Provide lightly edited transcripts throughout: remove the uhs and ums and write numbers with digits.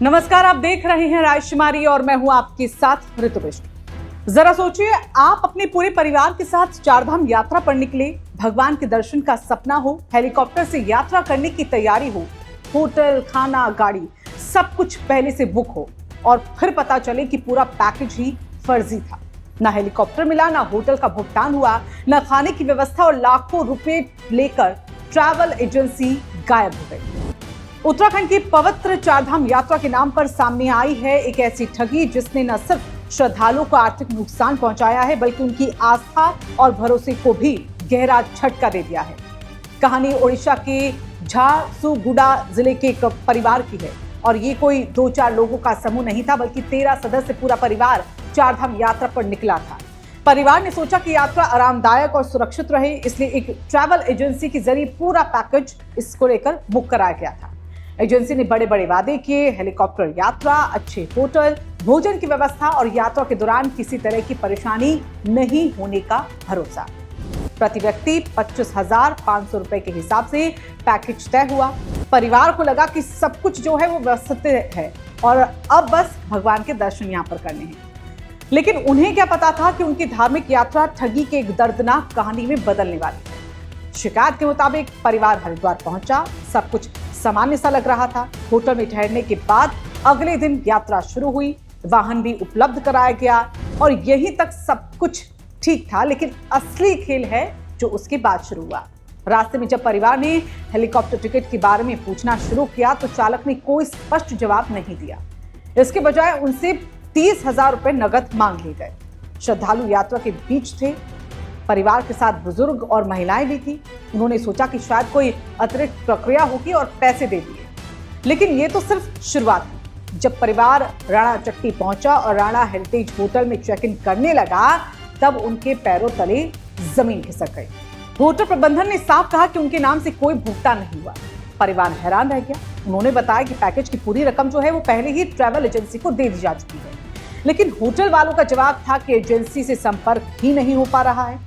नमस्कार, आप देख रहे हैं रायशुमारी और मैं हूं आपके साथ ऋतु बिष्ट। जरा सोचिए, आप अपने पूरे परिवार के साथ चारधाम यात्रा पर निकले, भगवान के दर्शन का सपना हो, हेलीकॉप्टर से यात्रा करने की तैयारी हो, होटल, खाना, गाड़ी सब कुछ पहले से बुक हो और फिर पता चले कि पूरा पैकेज ही फर्जी था। ना हेलीकॉप्टर मिला, ना होटल का भुगतान हुआ, ना खाने की व्यवस्था और लाखों रुपए लेकर ट्रैवल एजेंसी गायब हो गई। उत्तराखंड की पवित्र चारधाम यात्रा के नाम पर सामने आई है एक ऐसी ठगी जिसने न सिर्फ श्रद्धालुओं को आर्थिक नुकसान पहुंचाया है बल्कि उनकी आस्था और भरोसे को भी गहरा झटका दे दिया है। कहानी ओडिशा के झारसुगुड़ा जिले के एक परिवार की है और ये कोई 2-4 लोगों का समूह नहीं था बल्कि 13 सदस्य पूरा परिवार चारधाम यात्रा पर निकला था। परिवार ने सोचा कि यात्रा आरामदायक और सुरक्षित रहे, इसलिए एक ट्रैवल एजेंसी के जरिए पूरा पैकेज इसको लेकर बुक कराया गया था। एजेंसी ने बड़े बड़े वादे किए, हेलीकॉप्टर यात्रा, अच्छे होटल, भोजन की व्यवस्था और यात्रा के दौरान किसी तरह की परेशानी नहीं होने का भरोसा। प्रति व्यक्ति 25,500 रुपए के हिसाब से पैकेज तय हुआ। परिवार को लगा कि सब कुछ जो है वो व्यवस्थित है और अब बस भगवान के दर्शन यहाँ पर करने हैं। लेकिन उन्हें क्या पता था कि उनकी धार्मिक यात्रा ठगी के एक दर्दनाक कहानी में बदलने वाली है। शिकायत के मुताबिक परिवार हरिद्वार पहुंचा, सब कुछ सामान्य सा लग रहा था। होटल में ठहरने के बाद अगले दिन यात्रा शुरू हुई, वाहन भी उपलब्ध कराया गया और यहीं तक सब कुछ ठीक था। लेकिन असली खेल है जो उसके बाद शुरू हुआ। रास्ते में जब परिवार ने हेलीकॉप्टर टिकट के बारे में पूछना शुरू किया तो चालक ने कोई स्पष्ट जवाब नहीं दिया। इसके बजाय उनसे 30,000 रुपए नगद मांग लिए गए। श्रद्धालु यात्रा के बीच थे, परिवार के साथ बुजुर्ग और महिलाएं भी थी। उन्होंने सोचा कि शायद कोई अतिरिक्त प्रक्रिया होगी और पैसे दे दिए, लेकिन ये तो सिर्फ शुरुआत थी। जब परिवार राणा चट्टी पहुंचा और राणा हेरिटेज होटल में चेक इन करने लगा तब उनके पैरों तले जमीन खिसक गई। होटल प्रबंधन ने साफ कहा कि उनके नाम से कोई भुगतान नहीं हुआ। परिवार हैरान रह गया। उन्होंने बताया कि पैकेज की पूरी रकम जो है वो पहले ही ट्रैवल एजेंसी को दे दी जा चुकी है, लेकिन होटल वालों का जवाब था कि एजेंसी से संपर्क ही नहीं हो पा रहा है।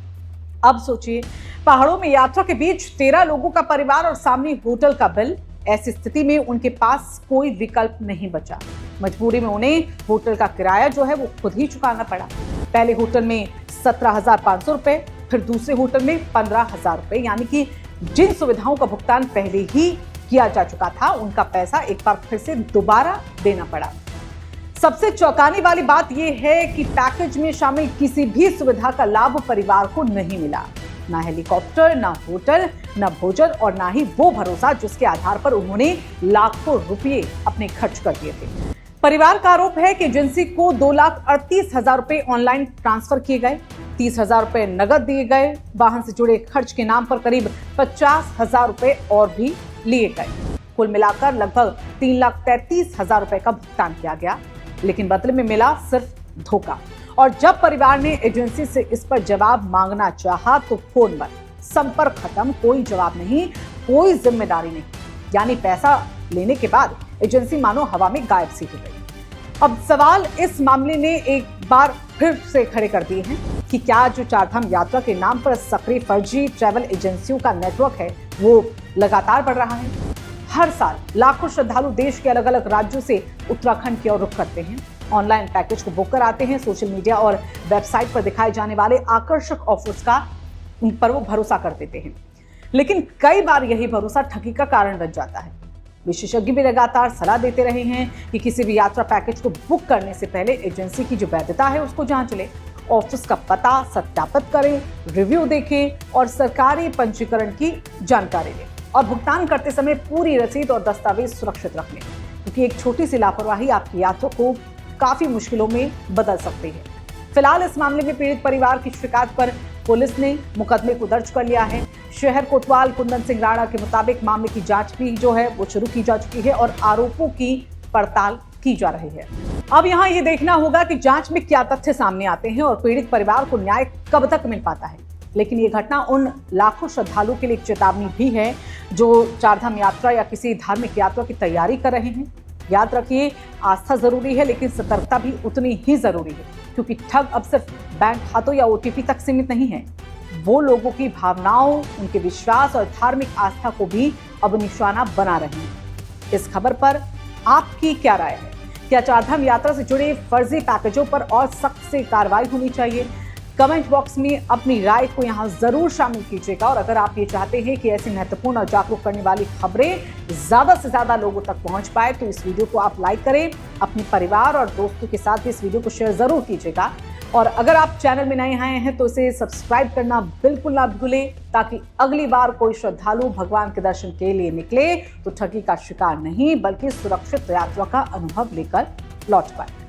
अब सोचिए, पहाड़ों में यात्रा के बीच 13 लोगों का परिवार और सामने होटल का बिल। ऐसी स्थिति में उनके पास कोई विकल्प नहीं बचा। मजबूरी में उन्हें होटल का किराया जो है वो खुद ही चुकाना पड़ा। पहले होटल में 17,500 रुपए, फिर दूसरे होटल में 15,000 रुपए, यानी कि जिन सुविधाओं का भुगतान पहले ही किया जा चुका था उनका पैसा एक बार फिर से दोबारा देना पड़ा। सबसे चौंकाने वाली बात यह है कि पैकेज में शामिल किसी भी सुविधा का लाभ परिवार को नहीं मिला। ना हेलीकॉप्टर, ना होटल, ना भोजन और ना ही वो भरोसा जिसके आधार पर उन्होंने लाखों रुपये अपने खर्च कर दिए थे। परिवार का आरोप है कि एजेंसी को 2,38,000 रुपए ऑनलाइन ट्रांसफर किए गए, 30,000 रुपए नगद दिए गए, वाहन से जुड़े खर्च के नाम पर करीब 50,000 रुपए और भी लिए गए। कुल मिलाकर लगभग 3,33,000 रुपए का भुगतान किया गया, लेकिन बदले में मिला सिर्फ धोखा। और जब परिवार ने एजेंसी से इस पर जवाब मांगना चाहा तो फोन बंद, संपर्क खत्म, कोई जवाब नहीं, कोई जिम्मेदारी नहीं। यानी पैसा लेने के बाद एजेंसी मानो हवा में गायब सी हो गई। अब सवाल इस मामले ने एक बार फिर से खड़े कर दिए हैं कि क्या जो चारधाम यात्रा के नाम पर सक्रिय फर्जी ट्रैवल एजेंसियों का नेटवर्क है वो लगातार बढ़ रहा है। हर साल लाखों श्रद्धालु देश के अलग अलग राज्यों से उत्तराखंड की ओर रुख करते हैं, ऑनलाइन पैकेज को बुक कराते हैं, सोशल मीडिया और वेबसाइट पर दिखाए जाने वाले आकर्षक ऑफर्स का उन पर वो भरोसा कर देते हैं। लेकिन कई बार यही भरोसा ठगी का कारण बन जाता है। विशेषज्ञ भी लगातार सलाह देते रहे हैं कि किसी भी यात्रा पैकेज को बुक करने से पहले एजेंसी की जो वैधता है उसको जांच लें, ऑफिस का पता सत्यापित करें, रिव्यू देखें और सरकारी पंजीकरण की जानकारी लें और भुगतान करते समय पूरी रसीद और दस्तावेज सुरक्षित रख लें, क्योंकि एक छोटी सी लापरवाही आपकी यात्रा को काफी मुश्किलों में बदल सकती है। फिलहाल इस मामले में पीड़ित परिवार की शिकायत पर पुलिस ने मुकदमे को दर्ज कर लिया है। शहर कोतवाल कुंदन सिंह राणा के मुताबिक मामले की जांच भी जो है वो शुरू की जा चुकी है और आरोपों की पड़ताल की जा रही है। अब यहाँ ये देखना होगा कि जांच में क्या तथ्य सामने आते हैं और पीड़ित परिवार को न्याय कब तक मिल पाता है। लेकिन ये घटना उन लाखों श्रद्धालुओं के लिए एक चेतावनी भी है जो चारधाम यात्रा या किसी धार्मिक यात्रा की तैयारी कर रहे हैं। याद रखिए, आस्था जरूरी है लेकिन सतर्कता भी उतनी ही जरूरी है, क्योंकि ठग अब सिर्फ बैंक खातों या ओटीपी तक सीमित नहीं है। वो लोगों की भावनाओं, उनके विश्वास और धार्मिक आस्था को भी अब निशाना बना रहे हैं। इस खबर पर आपकी क्या राय है? क्या चारधाम यात्रा से जुड़े फर्जी पैकेजों पर और सख्त से कार्रवाई होनी चाहिए? कमेंट बॉक्स में अपनी राय को यहां जरूर शामिल कीजिएगा। और अगर आप ये चाहते हैं कि ऐसी महत्वपूर्ण और जागरूक करने वाली खबरें ज्यादा से ज्यादा लोगों तक पहुंच पाए तो इस वीडियो को आप लाइक करें, अपने परिवार और दोस्तों के साथ भी इस वीडियो को शेयर जरूर कीजिएगा। और अगर आप चैनल में नए आए हैं तो इसे सब्सक्राइब करना बिल्कुल ना भूलें, ताकि अगली बार कोई श्रद्धालु भगवान के दर्शन के लिए निकले तो ठगी का शिकार नहीं बल्कि सुरक्षित यात्रा का अनुभव लेकर लौट पाए।